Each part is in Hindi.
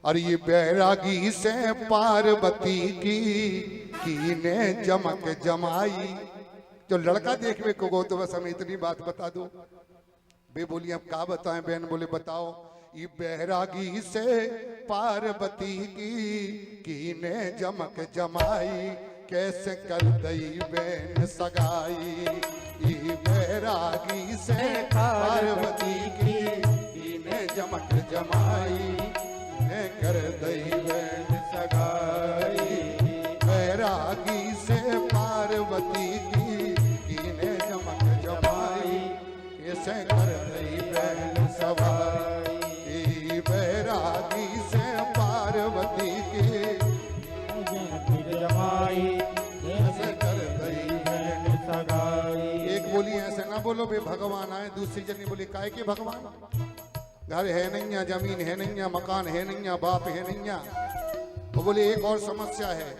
और ये बैरागी से पार्वती की ने जमक जमाई। जो लड़का देखने को गो तो बस हमें इतनी बात बता दो। बे बोली अब क्या बताएं बहन? बोले बताओ। ये बैरागी से पार्वती की ने जमक जमाई, कैसे कर दई बहन सगाई। ये बैरागी से पार्वती की ने जमक जमाई, कर दई बहन सगाई। बैरागी से पार्वती की ने जमक जमाई, ऐसे कर दई बहन सगाई। बैरागी से पार्वती की जमाई, ऐसे कर दई बहन सगाई। एक बोली ऐसे ना बोलो बे भगवान आए, दूसरी जनी बोली काहे के भगवान? घर है नहीं, जमीन है नहीं, मकान है नहीं, बाप है नहीं। वो बोले एक और समस्या है।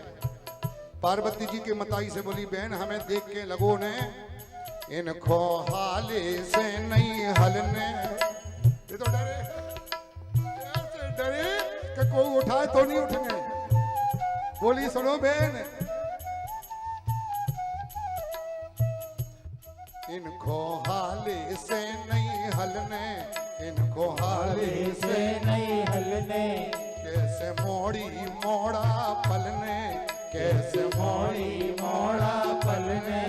पार्वती जी के मताई से बोली बहन हमें देख के लगो ने इनको हाले से नहीं हलने। ये तो डरे, ऐसे डरे कि कोई उठाए तो नहीं उठेंगे। बोली सुनो बहन, इनको हाले से नहीं हलने, इनको हाले से नहीं हलने, कैसे मोड़ी मोड़ा पलने, कैसे मोड़ी मोड़ा पलने,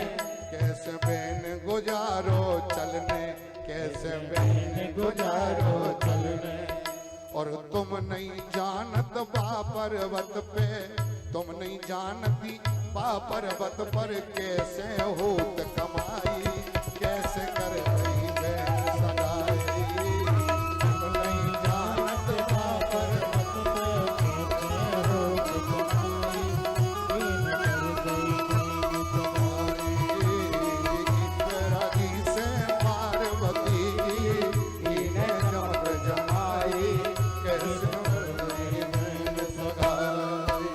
कैसे बेन गुजारो चलने, कैसे बेन गुजारो चलने। और तुम नहीं जानत पर्वत पे, तुम नहीं जानती पर्वत पर कैसे होत कमाई, कैसे कर रही बहन सगाई। तुम नहीं जानत पर्वत पे होत कमाई, बैरागी से पार्वती की ने जमक जमाई, कैसे कर रही बहन सगाई।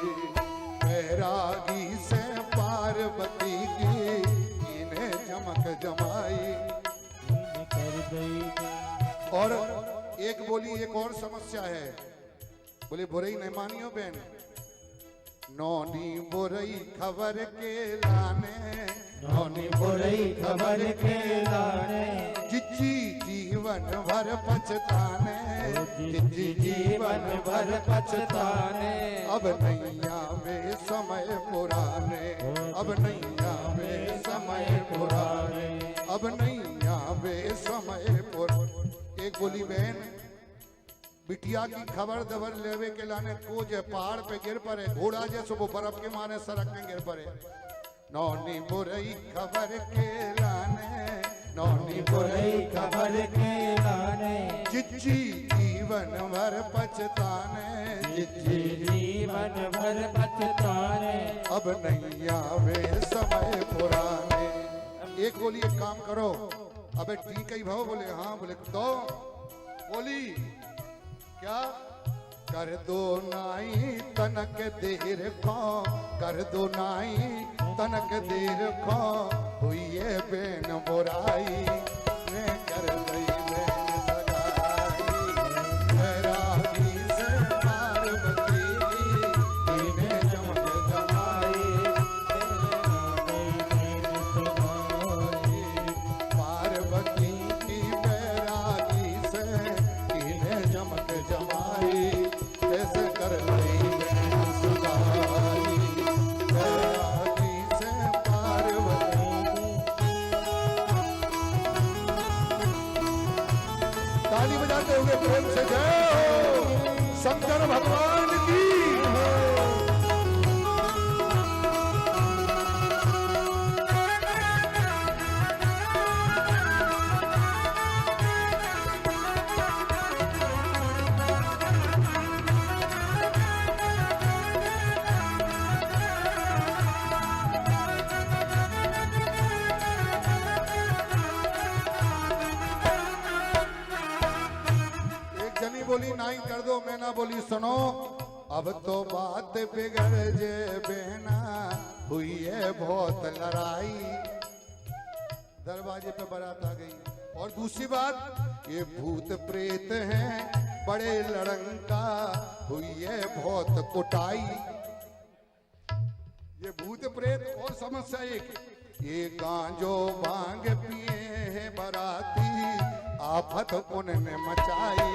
बैरागी से पार्वती की ने जमक जमाई। और एक बोली एक और समस्या है। बोले बुरई नहीं मानियो बहन, नौनी बुरई खबर के लाने, नौनी बुरई खबर के लाने, जिज्जी जीवन भर पछताने, जिज्जी जीवन भर पछताने। अब नैया में समय पुराने, अब नैया में समय पुराने, अब नैया में समय पुराने। एक बोली बहन, बिटिया की खबर दबर लेवे के लाने को जे पहाड़ पे गिर पड़े, घोड़ा जैसे वो बर्फ के मारे सड़क में गिर पड़े। नौनी बुरई खबर के लाने, नौनी बुरई खबर के लाने, जिज्जी जीवन भर पछताने, जिज्जी जीवन भर पछताने। अब नैया वे समय पुराने। एक बोली एक काम करो, अबे ठीक ही भाव। बोले हाँ। बोले तो बोली क्या? कर दो नाई तनक देर को, कर दो नाई तनक देर को, हुई बेन बुराई, मैं कर दई बेन सगाई। बैरागी से पार्वती की ने जमक जमाई, पार्वती की बैरागी से की ने जमक जमाई, कैसे कर दई बेन सगाई। बैरागी से पार्वती। ताली बजाते हुए प्रेम से जय हो शंकर भगवान की। बोली नाई कर दो, मैं ना बोली सुनो, अब तो बात बिगड़ जे बहना, हुई है बहुत लड़ाई। दरवाजे पे बारात आ गई। और दूसरी बात, ये भूत प्रेत हैं बड़े लड़ंका हुई है बहुत कुटाई। ये भूत प्रेत और समस्या एक, ये गांजो भांग पिए हैं बराती, आफत उन्होंने मचाई,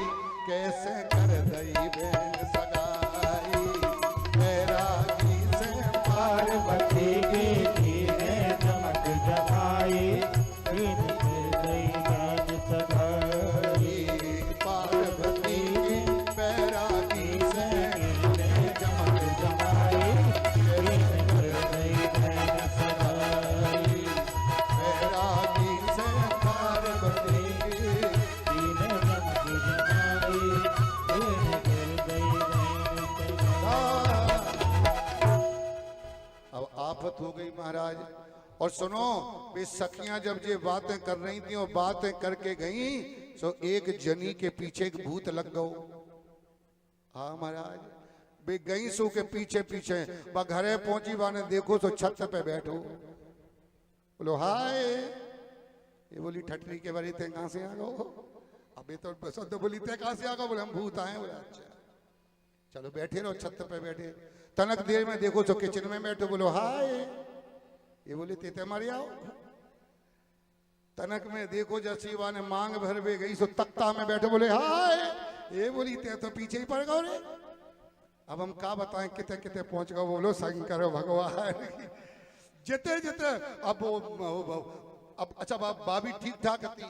कैसे कर दई बहन सगाई। बैरागी से पार्वती की कीने चमक जमाई, कीन कर गई बहन सगाई। पार्वती की बैरागी से कीने चमक जमाई, कीन कर गई बहन सगाई। बैरागी से पार्वती की। कीने चमक जमाई, कीन कर गई बहन सगाई। अब आफत हो गई महाराज। और सुनो, वे सखियां जब ये बातें कर रही थी और बातें करके गई, तो एक जनी के पीछे एक भूत लग गो। हाँ महाराज, वे गई सो के पीछे पीछे, बा घरे पहुंची बाने देखो तो छत पे बैठो, बोलो हाय। ये बोली ठटरी के बारी थे कहां से आ गो? अबे तो बसंत बोली थे कहां से आ गो? बोले हम भूत आए। बोले अच्छा चलो बैठे रहो, छत पे बैठे। तनक देर में देखो तो किचन में बैठो, बोलो हाय। ये बोले तेते मारी आओ। तनक में देखो जसीवा ने मांग भर बे गई, सो तख्ता में बैठे, बोले हाय। ये बोली ते तो पीछे ही पड़ गए रे। अब हम क्या बताएं किते किते पहुंच गए। बोलो शंकर भगवान जिते जिते। अब अच्छा बाबी ठीक ठाक हती,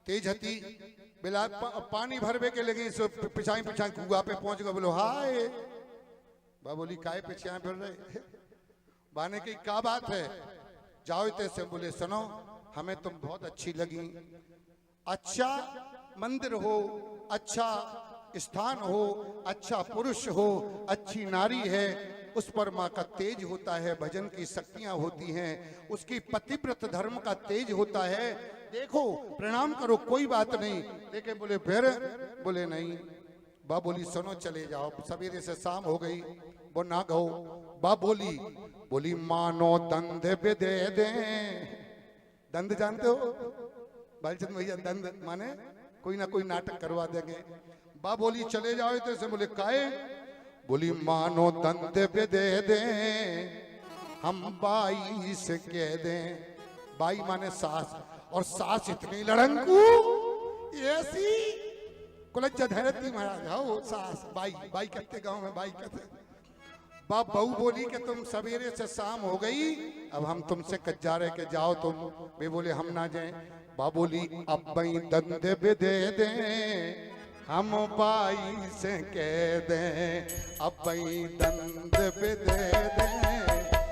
तेज हती, बिला पानी भरबे के लगे, सो पिछाई पिछाई कुआ पे पहुंच गए। बोलो हाय। बा बोली काय पिछाई फिर रहे? बाने की क्या बात है? जाओ इतने से। बोले सुनो, हमें तुम बहुत अच्छी लगी, अच्छा मंदिर हो, अच्छा स्थान हो, अच्छा पुरुष हो, अच्छी नारी है, उस पर माँ का तेज होता है, भजन की शक्तियां होती हैं, उसकी पतिव्रत धर्म का तेज होता है, देखो प्रणाम करो, कोई बात नहीं। लेकिन बोले फिर? बोले नहीं। बा बोली सुनो चले जाओ, सवेरे से शाम हो गई, वो ना गो। बा बोली मानो दंड पे दे दे। दंड जानते हो बालचंद भैया? दंड माने कोई ना कोई नाटक करवा देंगे। बा बोली चले जाओ तो से। बोले काहे? बोली मानो दंड पे दे दे, हम बाई से कह दें। बाई माने सास, और सास इतनी लड़ंकू ऐसी कुलज्जा धैर्यती महाराज। हो सास बाई, बाई कहते गांव में, बाई कहते। बाप बहू बोली कि तुम सवेरे से शाम हो गई, अब हम तुमसे कज्जा रहे के जाओ तुम। वे बोले हम ना जाएं। बा बोली अब बई दंड पे दे दे, हम बाई से कह दें। अब बई दंड पे दे दे,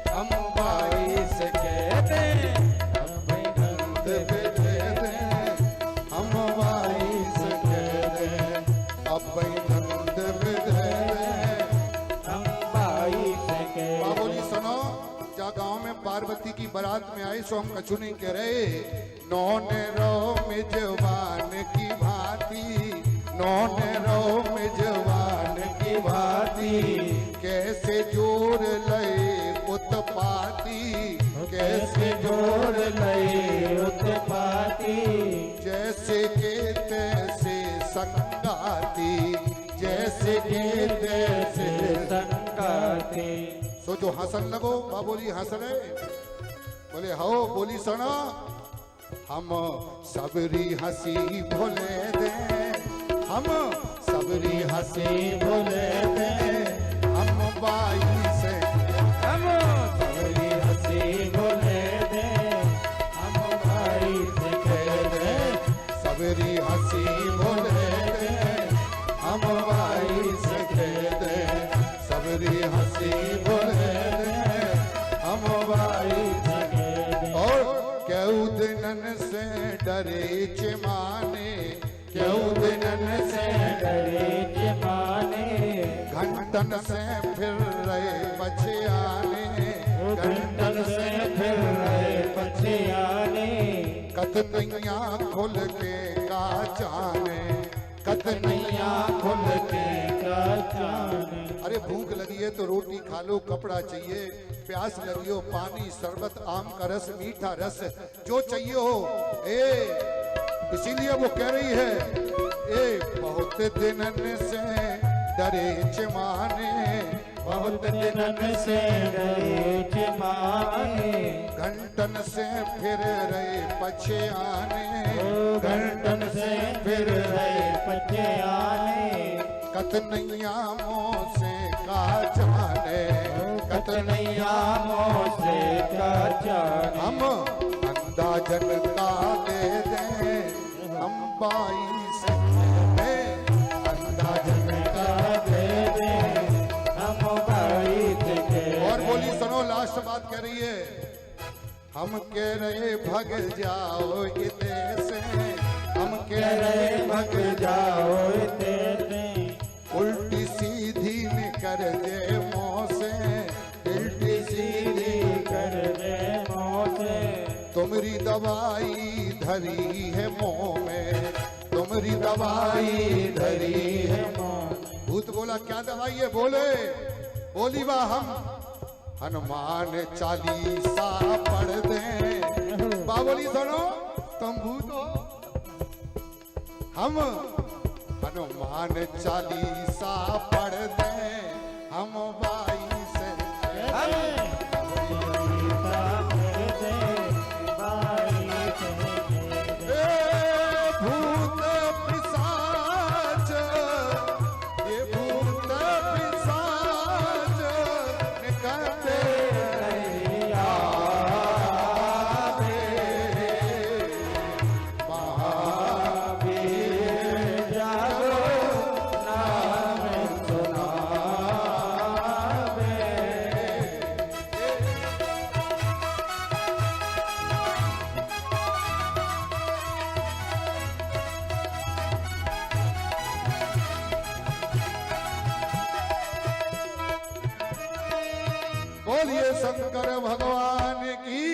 हम बाई से कह दें। अब बई दंड पे दे दे, हम बाई से कह दें। अब बई दंड पे दे दे, हम बाई से कह। बाबोली सुनो, जा गांव में पार्वती की बारात में आई, सो हम कछु नहीं कह रहे। नौने रो मेजबान की भांति, नौने रो मेजबान की भांति, कैसे जोड़ लए उत्पाती, कैसे जोड़ लए उत्पाती, जैसे के तैसे संगाती, जैसे के तैसे संगाती। सो जो हंसन लगो। बाबोली हंस रहे। बोले हो। बोली सुनो, हम सबरी हंसी भूले दे, हम सबरी हंसी भूले दे, हम बाई से, हम सबरी हंसी भूले दे, हम बाई से कह दे। सबरी हंसी भूले दे, हम बाई से कह दे। सबरी हंसी भूले दे, हम बाई से कह दे। और क्यों दिनन से डरे चिमाने, क्यों दिनन से डरे जमाने, घंटन से फिर रहे पछियाने, घंटन से फिर रहे पछियाने। कतनैया खुल के का जाने, कतनैया खुल के का जाने। अरे भूख लगी है तो रोटी खा लो, कपड़ा चाहिए, प्यास लगी हो पानी, शरबत, आम का रस, मीठा रस, जो चाहिए हो। ए इसीलिए वो कह रही है ए बहुत दिनन से डरे चिमाने, बहुत दिनन से डरे चिमाने, घंटन से फिर रहे पछयाने, घंटन से फिर रहे पछयाने, कतनैया मोह से का जाने, कतनैया मोह से का जाने। हम अंदाजन का दे दें हम बाई से अंदाजन का दे दे हम भाई के। और बोली सुनो लास्ट बात कह रही है हम कह रहे भग जाओ इते से, हम कह रहे भग जाओ तेरे, उल्टी सीधी न कर दे मुंह से, उल्टी सीधी कर दे मोह से। तुमरी दवाई धरी है मुंह में, तुमरी दवाई धरी है। भूत बोला क्या दवाई है? बोले बोली वाह हम हनुमान चालीसा पढ़ दें। बाबोली सुनो तुम भूत हो, हम हनुमान चालीसा पढ़ दें हम बाई से। भूत पिशाच, ये भूत पिशाच निकलते बोलिए शंकर भगवान की